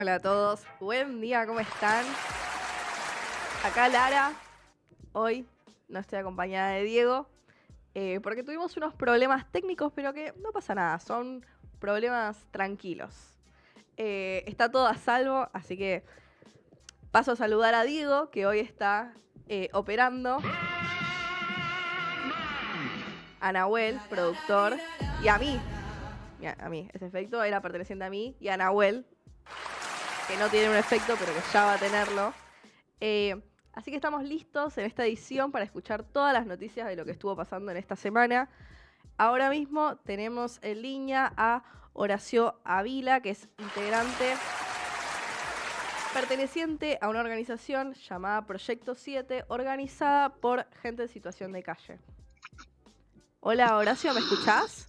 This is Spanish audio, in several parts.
Hola a todos, buen día, ¿cómo están? Acá Lara, hoy no estoy acompañada de Diego, porque tuvimos unos problemas técnicos, pero que no pasa nada, son problemas tranquilos. Está todo a salvo, así que paso a saludar a Diego, que hoy está operando, a Nahuel, productor, y a mí. A mí, ese efecto era perteneciente a mí, y a Nahuel, que no tiene un efecto, pero que ya va a tenerlo. Así que estamos listos en esta edición para escuchar todas las noticias de lo que estuvo pasando en esta semana. Ahora mismo tenemos en línea a Horacio Avila, que es integrante perteneciente a una organización llamada Proyecto 7, organizada por gente en situación de calle. Hola Horacio, ¿me escuchás?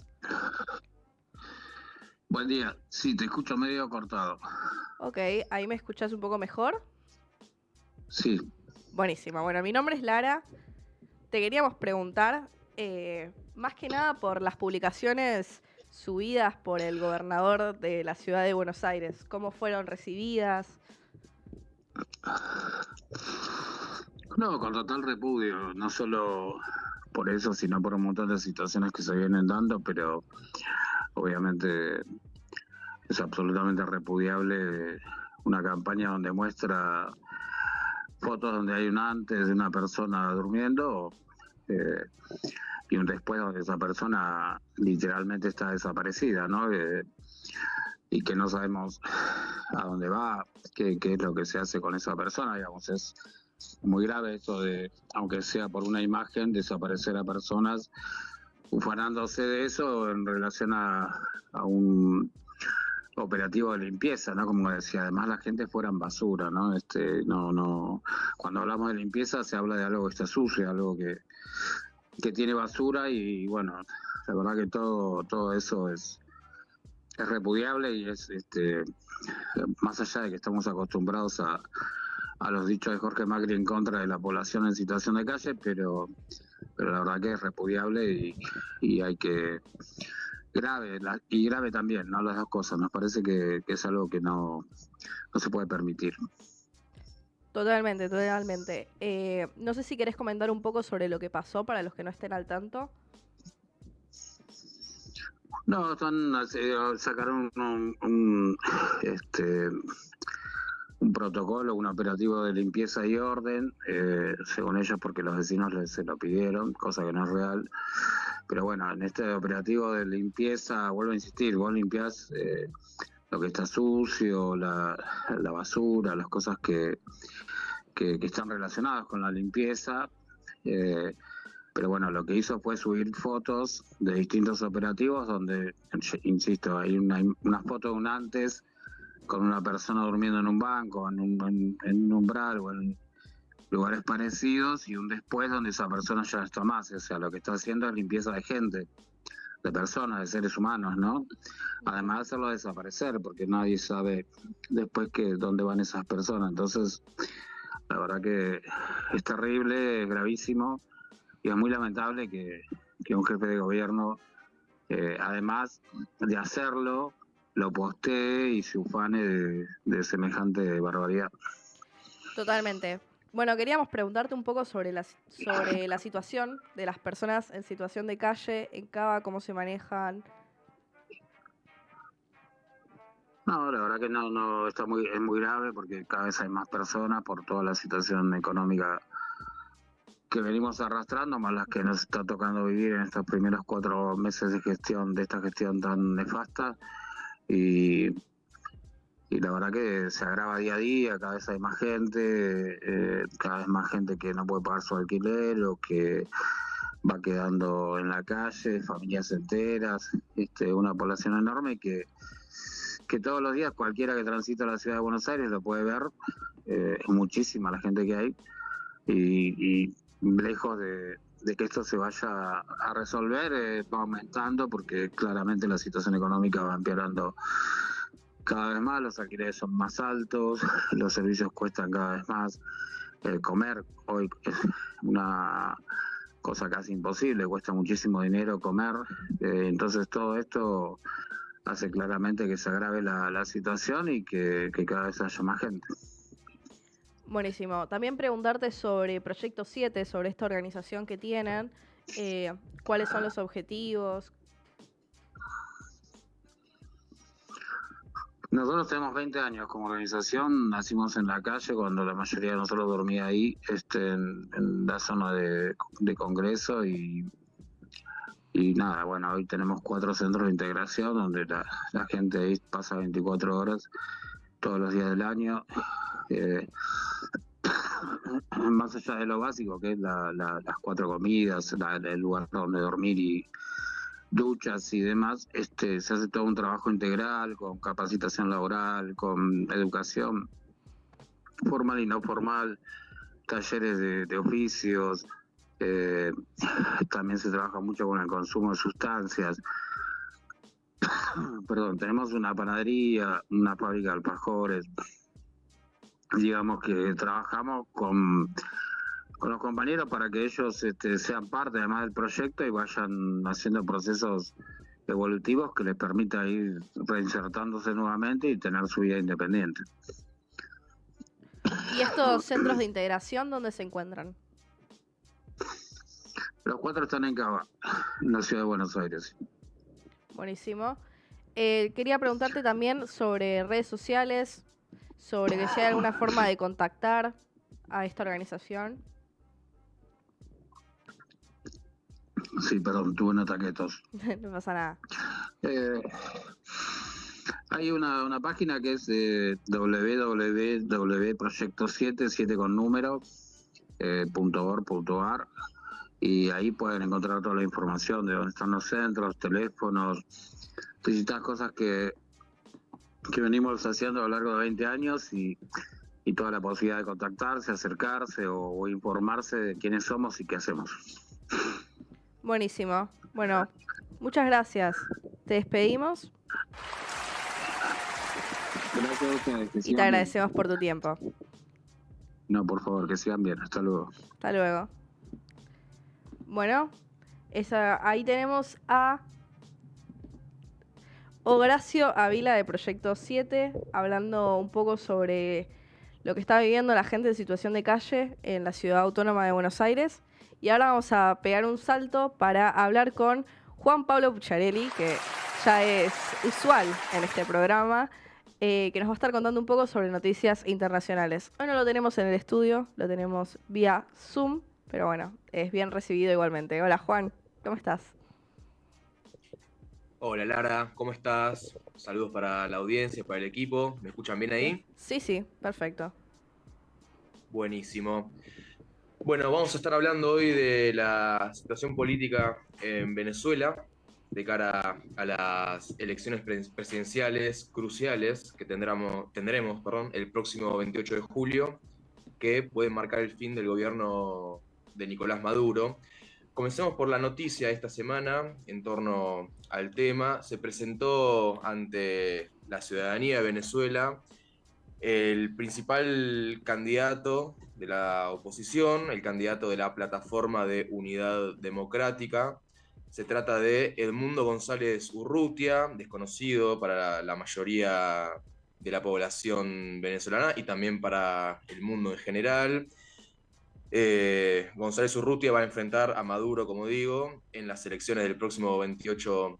Buen día. Sí, te escucho medio cortado. Ok, ahí me escuchás un poco mejor. Sí. Buenísima. Bueno, mi nombre es Lara. Te queríamos preguntar, más que nada por las publicaciones subidas por el gobernador de la ciudad de Buenos Aires. ¿Cómo fueron recibidas? No, con total repudio, no solo por eso, sino por un montón de situaciones que se vienen dando, pero obviamente es absolutamente repudiable una campaña donde muestra fotos donde hay un antes de una persona durmiendo eh, y un después donde esa persona literalmente está desaparecida, ¿no? Y que no sabemos a dónde va, qué es lo que se hace con esa persona, digamos, es muy grave esto de, aunque sea por una imagen, desaparecer a personas ufanándose de eso en relación a un operativo de limpieza, ¿no? Como decía, además la gente fuera en basura, ¿no? No, cuando hablamos de limpieza se habla de algo que está sucio, algo que tiene basura y bueno, la verdad que todo eso es repudiable y es más allá de que estamos acostumbrados a los dichos de Jorge Macri en contra de la población en situación de calle, pero la verdad que es repudiable y hay que y grave también, ¿no? Las dos cosas. Nos parece que es algo que no se puede permitir. Totalmente, totalmente. No sé si querés comentar un poco sobre lo que pasó para los que no estén al tanto. No, sacaron un protocolo, un operativo de limpieza y orden, según ellos porque los vecinos se lo pidieron, cosa que no es real. Pero bueno, en este operativo de limpieza, vuelvo a insistir, vos limpiás lo que está sucio, la basura, las cosas que están relacionadas con la limpieza. eh, pero bueno, lo que hizo fue subir fotos de distintos operativos donde, insisto, hay una foto de un antes con una persona durmiendo en un banco, en un umbral o en lugares parecidos y un después donde esa persona ya no está más. O sea, lo que está haciendo es limpieza de gente, de personas, de seres humanos, ¿no? Además de hacerlo desaparecer, porque nadie sabe después dónde van esas personas. Entonces, la verdad que es terrible, es gravísimo y es muy lamentable que un jefe de gobierno, además de hacerlo, lo postee y se ufane de semejante barbaridad. Totalmente. Bueno, queríamos preguntarte un poco sobre sobre la situación de las personas en situación de calle en Cava, cómo se manejan. No, la verdad que no, es muy grave porque cada vez hay más personas por toda la situación económica que venimos arrastrando, más las que nos está tocando vivir en estos primeros 4 meses de gestión, de esta gestión tan nefasta. Y, y la verdad que se agrava día a día, cada vez hay más gente, cada vez más gente que no puede pagar su alquiler o que va quedando en la calle, familias enteras, una población enorme que todos los días cualquiera que transita la ciudad de Buenos Aires lo puede ver, es muchísima la gente que hay y lejos de que esto se vaya a resolver, va aumentando porque claramente la situación económica va empeorando cada vez más, los alquileres son más altos, los servicios cuestan cada vez más, comer hoy es una cosa casi imposible, cuesta muchísimo dinero comer, entonces todo esto hace claramente que se agrave la situación y que cada vez haya más gente. Buenísimo. También preguntarte sobre Proyecto 7, sobre esta organización que tienen, cuáles son los objetivos. Nosotros tenemos 20 años como organización, nacimos en la calle cuando la mayoría de nosotros dormía ahí, en la zona de Congreso y nada, bueno, hoy tenemos 4 centros de integración donde la gente ahí pasa 24 horas todos los días del año. Eh, Más allá de lo básico, que es las 4 comidas, el lugar donde dormir y duchas y demás, se hace todo un trabajo integral con capacitación laboral, con educación formal y no formal, talleres de oficios, eh, también se trabaja mucho con el consumo de sustancias. Perdón, tenemos una panadería, una fábrica de alfajores, digamos que trabajamos con los compañeros para que ellos sean parte además del proyecto y vayan haciendo procesos evolutivos que les permita ir reinsertándose nuevamente y tener su vida independiente. ¿Y estos centros de integración dónde se encuentran? Los 4 están en Cava, en la ciudad de Buenos Aires. Buenísimo. Quería preguntarte también sobre redes sociales, sobre que si hay alguna forma de contactar a esta organización. Sí, perdón, tuve un ataque de tos. No pasa nada. Hay una página que es www.proyecto7, 7 con número, .org.ar, y ahí pueden encontrar toda la información de dónde están los centros, teléfonos, distintas cosas que venimos haciendo a lo largo de 20 años y toda la posibilidad de contactarse, acercarse o informarse de quiénes somos y qué hacemos. Buenísimo. Bueno, muchas gracias. Te despedimos. Gracias a ustedes. Y te agradecemos por tu tiempo. No, por favor, que sigan bien. Hasta luego. Hasta luego. Bueno, ahí tenemos a Horacio Avila de Proyecto 7, hablando un poco sobre lo que está viviendo la gente en situación de calle en la ciudad autónoma de Buenos Aires. Y ahora vamos a pegar un salto para hablar con Juan Pablo Pucciarelli, que ya es usual en este programa, que nos va a estar contando un poco sobre noticias internacionales. Hoy no lo tenemos en el estudio, lo tenemos vía Zoom, pero bueno, es bien recibido igualmente. Hola Juan, ¿cómo estás? Hola Lara, ¿cómo estás? Saludos para la audiencia, para el equipo. ¿Me escuchan bien ahí? Sí, perfecto. Buenísimo. Bueno, vamos a estar hablando hoy de la situación política en Venezuela de cara a las elecciones presidenciales cruciales que tendremos, el próximo 28 de julio, que pueden marcar el fin del gobierno de Nicolás Maduro. Comencemos por la noticia de esta semana en torno al tema. Se presentó ante la ciudadanía de Venezuela el principal candidato de la oposición, el candidato de la Plataforma de Unidad Democrática. Se trata de Edmundo González Urrutia, desconocido para la mayoría de la población venezolana y también para el mundo en general. González Urrutia va a enfrentar a Maduro, como digo, en las elecciones del próximo 28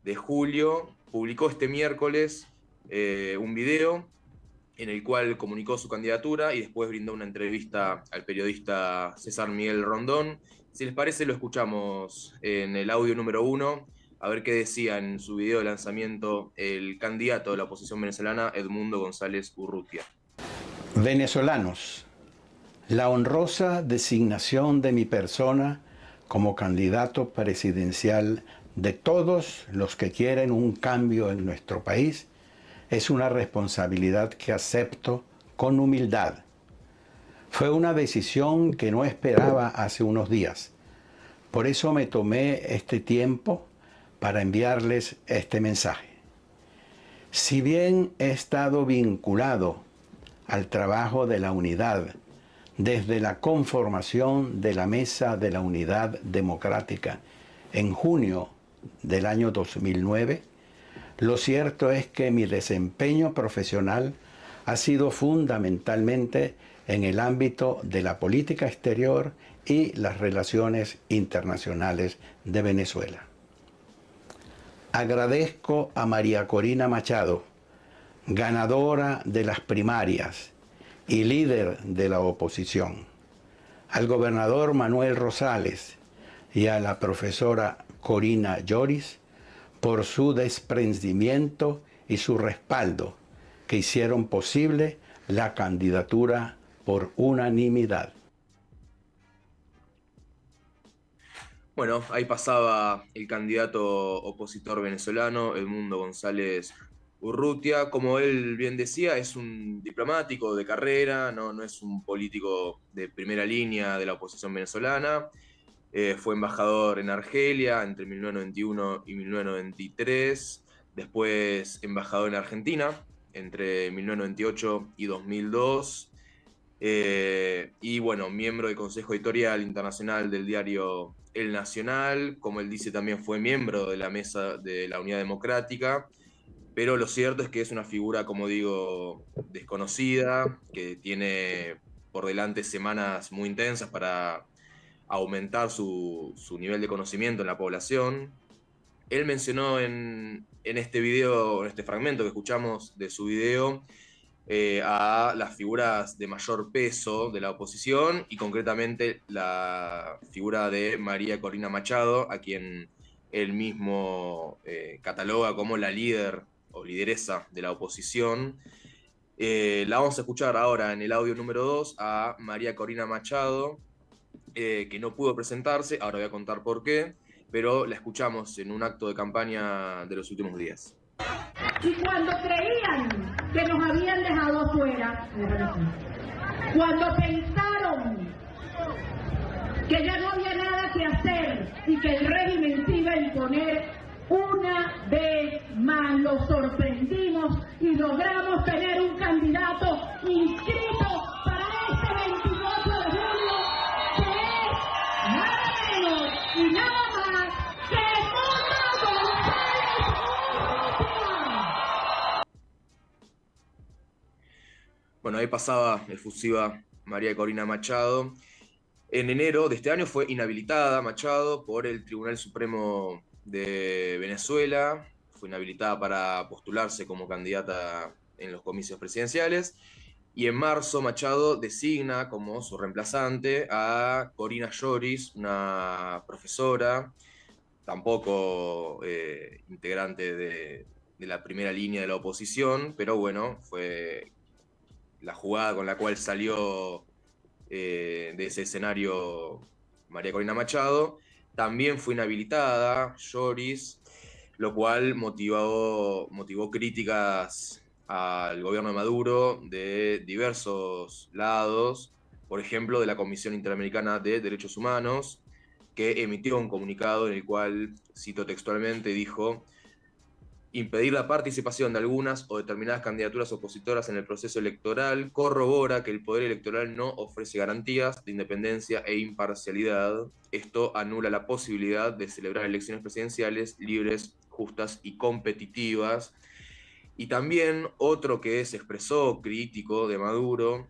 de julio. Publicó este miércoles un video en el cual comunicó su candidatura y después brindó una entrevista al periodista César Miguel Rondón. Si les parece, lo escuchamos en el audio número 1, a ver qué decía en su video de lanzamiento el candidato de la oposición venezolana, Edmundo González Urrutia. Venezolanos, la honrosa designación de mi persona como candidato presidencial de todos los que quieren un cambio en nuestro país es una responsabilidad que acepto con humildad. Fue una decisión que no esperaba hace unos días. Por eso me tomé este tiempo para enviarles este mensaje. Si bien he estado vinculado al trabajo de la unidad desde la conformación de la Mesa de la Unidad Democrática en junio del año 2009, Lo cierto es que mi desempeño profesional ha sido fundamentalmente en el ámbito de la política exterior y las relaciones internacionales de Venezuela. Agradezco a María Corina Machado, ganadora de las primarias y líder de la oposición, al gobernador Manuel Rosales y a la profesora Corina Lloris por su desprendimiento y su respaldo que hicieron posible la candidatura por unanimidad. Bueno, ahí pasaba el candidato opositor venezolano, Edmundo González Urrutia. Como él bien decía, es un diplomático de carrera, no es un político de primera línea de la oposición venezolana. Fue embajador en Argelia entre 1991 y 1993, después embajador en Argentina entre 1998 y 2002, y bueno, miembro del Consejo Editorial Internacional del diario El Nacional. Como él dice, también fue miembro de la Mesa de la Unidad Democrática, pero lo cierto es que es una figura, como digo, desconocida, que tiene por delante semanas muy intensas para aumentar su nivel de conocimiento en la población. Él mencionó en este video, en este fragmento que escuchamos de su video, a las figuras de mayor peso de la oposición y concretamente la figura de María Corina Machado, a quien él mismo cataloga como la líder o lideresa de la oposición. La vamos a escuchar ahora en el audio número 2 a María Corina Machado, que no pudo presentarse, ahora voy a contar por qué, pero la escuchamos en un acto de campaña de los últimos días. Y cuando creían que nos habían dejado afuera, cuando pensaron que ya no había nada que hacer y que el régimen se iba a imponer, una vez más los sorprendimos y logramos tener un candidato inscrito para este 28 de julio, que es nada menos y nada más que Edmundo González Urrutia. Bueno, ahí pasaba efusiva María Corina Machado. En enero de este año fue inhabilitada Machado por el Tribunal Supremo de Venezuela. Fue inhabilitada para postularse como candidata en los comicios presidenciales. Y en marzo Machado designa como su reemplazante a Corina Lloris, una profesora, tampoco integrante de la primera línea de la oposición, pero bueno, fue la jugada con la cual salió de ese escenario María Corina Machado. También fue inhabilitada Lloris, lo cual motivó críticas al gobierno de Maduro de diversos lados, por ejemplo, de la Comisión Interamericana de Derechos Humanos, que emitió un comunicado en el cual, cito textualmente, dijo: impedir la participación de algunas o determinadas candidaturas opositoras en el proceso electoral corrobora que el poder electoral no ofrece garantías de independencia e imparcialidad. Esto anula la posibilidad de celebrar elecciones presidenciales libres, justas y competitivas. Y también otro que se expresó crítico de Maduro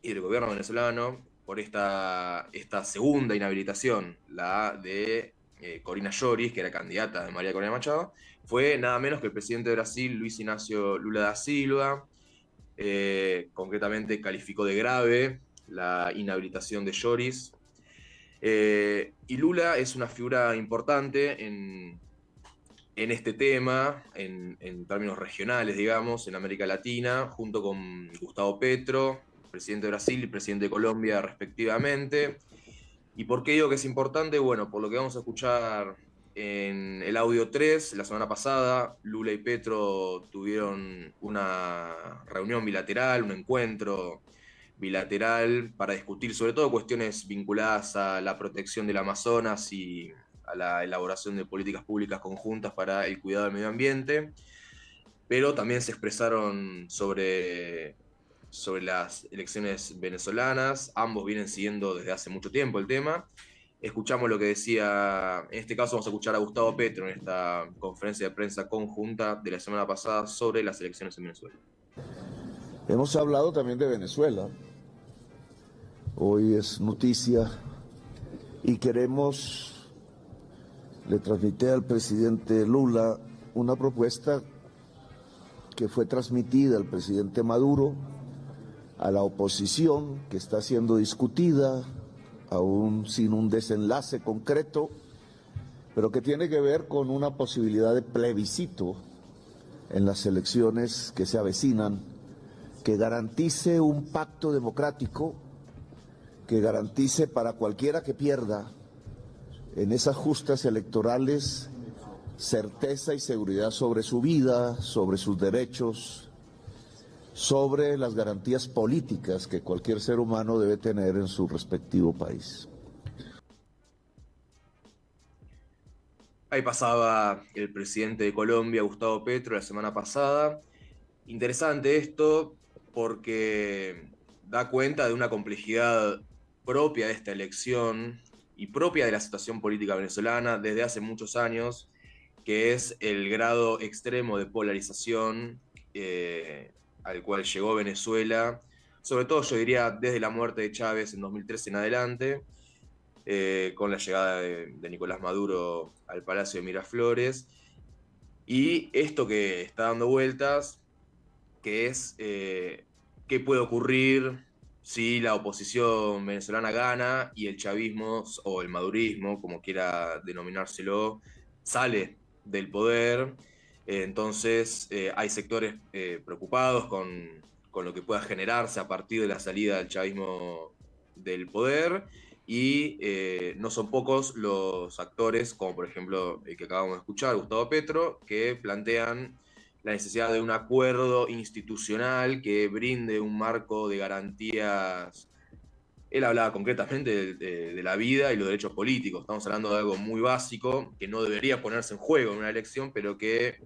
y del gobierno venezolano por esta segunda inhabilitación, la de Corina Lloris, que era candidata de María Corina Machado, fue nada menos que el presidente de Brasil, Luis Ignacio Lula da Silva. Concretamente calificó de grave la inhabilitación de Lloris. Y Lula es una figura importante en este tema, en términos regionales, digamos, en América Latina, junto con Gustavo Petro, presidente de Brasil y presidente de Colombia, respectivamente. ¿Y por qué digo que es importante? Bueno, por lo que vamos a escuchar en el audio 3, la semana pasada, Lula y Petro tuvieron una reunión bilateral, un encuentro bilateral para discutir sobre todo cuestiones vinculadas a la protección del Amazonas y a la elaboración de políticas públicas conjuntas para el cuidado del medio ambiente, pero también se expresaron sobre las elecciones venezolanas. Ambos vienen siguiendo desde hace mucho tiempo el tema, escuchamos lo que decía, en este caso vamos a escuchar a Gustavo Petro en esta conferencia de prensa conjunta de la semana pasada sobre las elecciones en Venezuela. Hemos hablado también de Venezuela. Hoy es noticia y le transmití al presidente Lula una propuesta que fue transmitida al presidente Maduro, a la oposición, que está siendo discutida, aún sin un desenlace concreto, pero que tiene que ver con una posibilidad de plebiscito en las elecciones que se avecinan, que garantice un pacto democrático, que garantice para cualquiera que pierda en esas justas electorales certeza y seguridad sobre su vida, sobre sus derechos, sobre las garantías políticas que cualquier ser humano debe tener en su respectivo país. Ahí pasaba el presidente de Colombia, Gustavo Petro, la semana pasada. Interesante esto porque da cuenta de una complejidad propia de esta elección y propia de la situación política venezolana desde hace muchos años, que es el grado extremo de polarización al cual llegó Venezuela, sobre todo yo diría desde la muerte de Chávez en 2013 en adelante, con la llegada de Nicolás Maduro al Palacio de Miraflores, y esto que está dando vueltas, que es qué puede ocurrir si la oposición venezolana gana y el chavismo, o el madurismo, como quiera denominárselo, sale del poder. Entonces hay sectores preocupados con lo que pueda generarse a partir de la salida del chavismo del poder, y no son pocos los actores, como por ejemplo el que acabamos de escuchar, Gustavo Petro, que plantean la necesidad de un acuerdo institucional que brinde un marco de garantías. Él hablaba concretamente de la vida y los derechos políticos. Estamos hablando de algo muy básico, que no debería ponerse en juego en una elección, pero que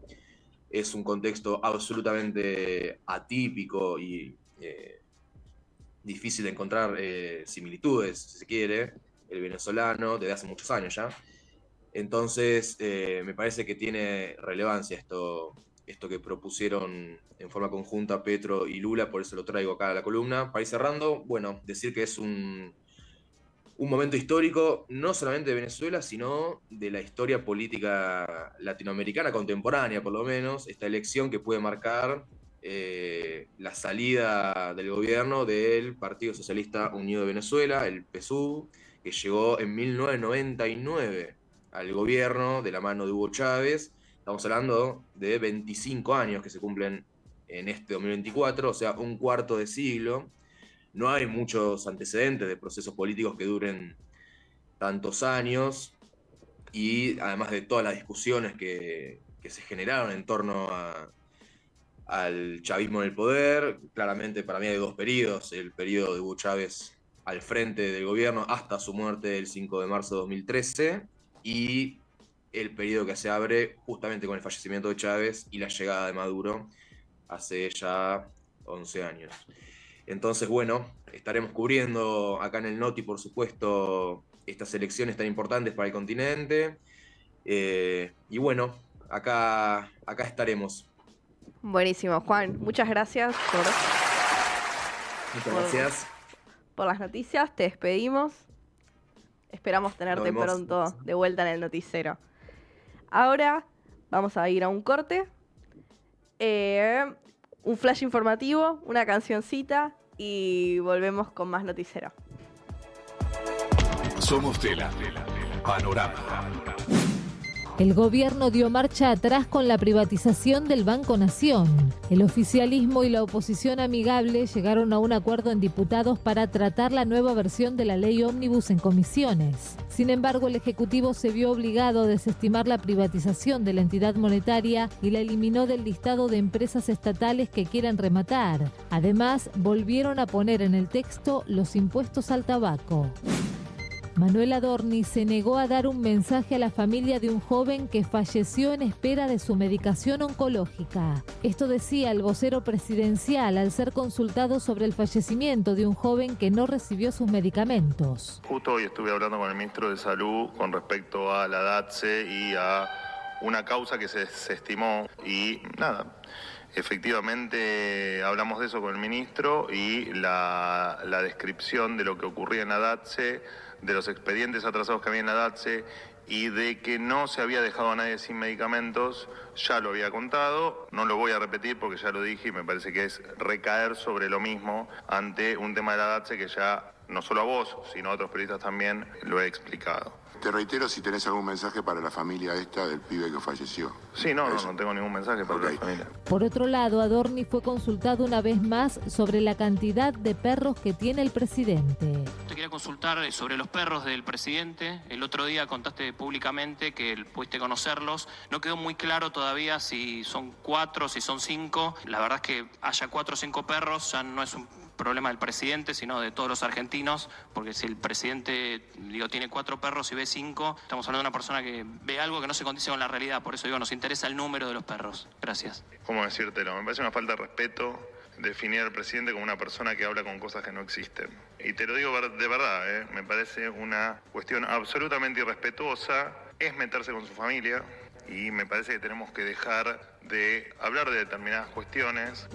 es un contexto absolutamente atípico y difícil de encontrar similitudes, si se quiere, el venezolano, desde hace muchos años ya. Entonces, me parece que tiene relevancia esto que propusieron en forma conjunta Petro y Lula, por eso lo traigo acá a la columna. Para ir cerrando, bueno, decir que es un momento histórico, no solamente de Venezuela, sino de la historia política latinoamericana contemporánea, por lo menos, esta elección que puede marcar la salida del gobierno del Partido Socialista Unido de Venezuela, el PSUV, que llegó en 1999 al gobierno de la mano de Hugo Chávez. Estamos hablando de 25 años que se cumplen en este 2024, o sea, un cuarto de siglo. No hay muchos antecedentes de procesos políticos que duren tantos años, y además de todas las discusiones que se generaron en torno al chavismo en el poder, claramente para mí hay dos periodos: el periodo de Hugo Chávez al frente del gobierno hasta su muerte el 5 de marzo de 2013, y el periodo que se abre justamente con el fallecimiento de Chávez y la llegada de Maduro hace ya 11 años. Entonces, bueno, estaremos cubriendo acá en el Noti, por supuesto, estas elecciones tan importantes para el continente. Y bueno, acá estaremos. Buenísimo, Juan. Muchas gracias por las noticias. Te despedimos. Esperamos tenerte pronto de vuelta en el noticiero. Ahora vamos a ir a un corte, un flash informativo, una cancioncita y volvemos con más noticiero. Somos Tela. Panorama. El gobierno dio marcha atrás con la privatización del Banco Nación. El oficialismo y la oposición amigable llegaron a un acuerdo en diputados para tratar la nueva versión de la ley ómnibus en comisiones. Sin embargo, el Ejecutivo se vio obligado a desestimar la privatización de la entidad monetaria y la eliminó del listado de empresas estatales que quieran rematar. Además, volvieron a poner en el texto los impuestos al tabaco. Manuel Adorni se negó a dar un mensaje a la familia de un joven que falleció en espera de su medicación oncológica. Esto decía el vocero presidencial al ser consultado sobre el fallecimiento de un joven que no recibió sus medicamentos. Justo hoy estuve hablando con el ministro de Salud con respecto a la DATSE y a una causa que se estimó y nada. Efectivamente hablamos de eso con el ministro y la descripción de lo que ocurría en la DATSE, de los expedientes atrasados que había en la DATSE y de que no se había dejado a nadie sin medicamentos, ya lo había contado, no lo voy a repetir porque ya lo dije y me parece que es recaer sobre lo mismo ante un tema de la DATSE que ya no solo a vos, sino a otros periodistas también lo he explicado. Te reitero si tenés algún mensaje para la familia esta del pibe que falleció. Sí, no tengo ningún mensaje para la familia. Por otro lado, Adorni fue consultado una vez más sobre la cantidad de perros que tiene el presidente. Te quería consultar sobre los perros del presidente. El otro día contaste públicamente que pudiste conocerlos. No quedó muy claro todavía si son 4, si son 5. La verdad es que haya 4 o 5 perros ya no es un problema del presidente, sino de todos los argentinos, porque si el presidente tiene 4 perros y ve 5, estamos hablando de una persona que ve algo que no se condice con la realidad. Por eso nos interesa el número de los perros. Gracias. ¿Cómo decírtelo? Me parece una falta de respeto definir al presidente como una persona que habla con cosas que no existen. Y te lo digo de verdad, me parece una cuestión absolutamente irrespetuosa, es meterse con su familia y me parece que tenemos que dejar de hablar de determinadas cuestiones.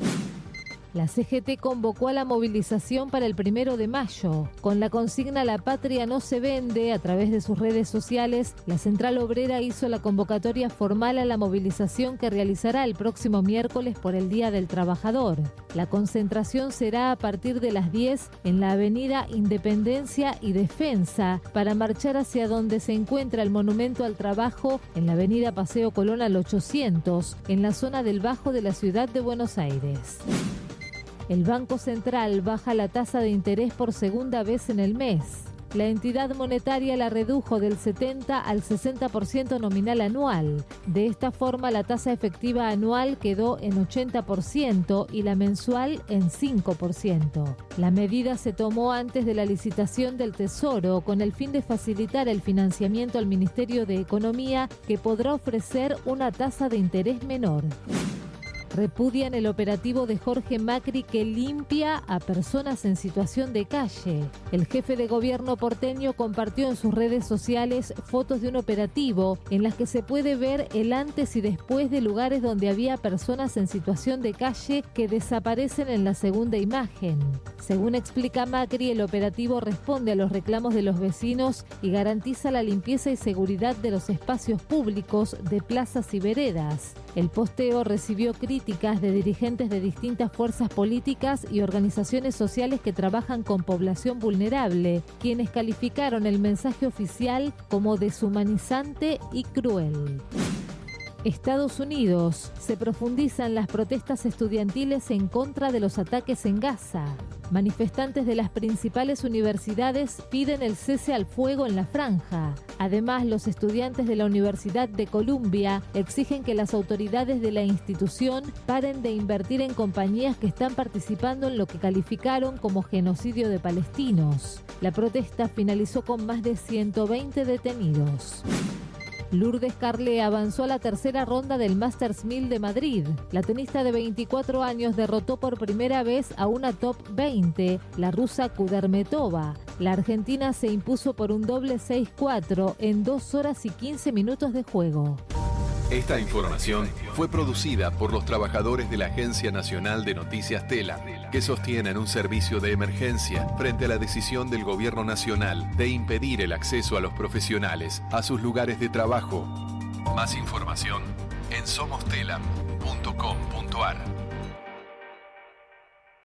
La CGT convocó a la movilización para el 1 de mayo. Con la consigna La Patria no se vende, a través de sus redes sociales, la Central Obrera hizo la convocatoria formal a la movilización que realizará el próximo miércoles por el Día del Trabajador. La concentración será a partir de las 10 en la avenida Independencia y Defensa, para marchar hacia donde se encuentra el Monumento al Trabajo en la avenida Paseo Colón al 800, en la zona del Bajo de la ciudad de Buenos Aires. El Banco Central baja la tasa de interés por segunda vez en el mes. La entidad monetaria la redujo del 70 al 60% nominal anual. De esta forma, la tasa efectiva anual quedó en 80% y la mensual en 5%. La medida se tomó antes de la licitación del Tesoro con el fin de facilitar el financiamiento al Ministerio de Economía, que podrá ofrecer una tasa de interés menor. Repudian el operativo de Jorge Macri que limpia a personas en situación de calle. El jefe de gobierno porteño compartió en sus redes sociales fotos de un operativo en las que se puede ver el antes y después de lugares donde había personas en situación de calle que desaparecen en la segunda imagen. Según explica Macri, el operativo responde a los reclamos de los vecinos y garantiza la limpieza y seguridad de los espacios públicos, de plazas y veredas. El posteo recibió críticas de dirigentes de distintas fuerzas políticas y organizaciones sociales que trabajan con población vulnerable, quienes calificaron el mensaje oficial como deshumanizante y cruel. Estados Unidos. Se profundizan las protestas estudiantiles en contra de los ataques en Gaza. Manifestantes de las principales universidades piden el cese al fuego en la franja. Además, los estudiantes de la Universidad de Columbia exigen que las autoridades de la institución paren de invertir en compañías que están participando en lo que calificaron como genocidio de palestinos. La protesta finalizó con más de 120 detenidos. Lourdes Carle avanzó a la tercera ronda del Masters 1000 de Madrid. La tenista de 24 años derrotó por primera vez a una top 20, la rusa Kudermetova. La argentina se impuso por un doble 6-4 en 2 horas y 15 minutos de juego. Esta información fue producida por los trabajadores de la Agencia Nacional de Noticias TELA, que sostienen un servicio de emergencia frente a la decisión del Gobierno Nacional de impedir el acceso a los profesionales a sus lugares de trabajo. Más información en somostelam.com.ar.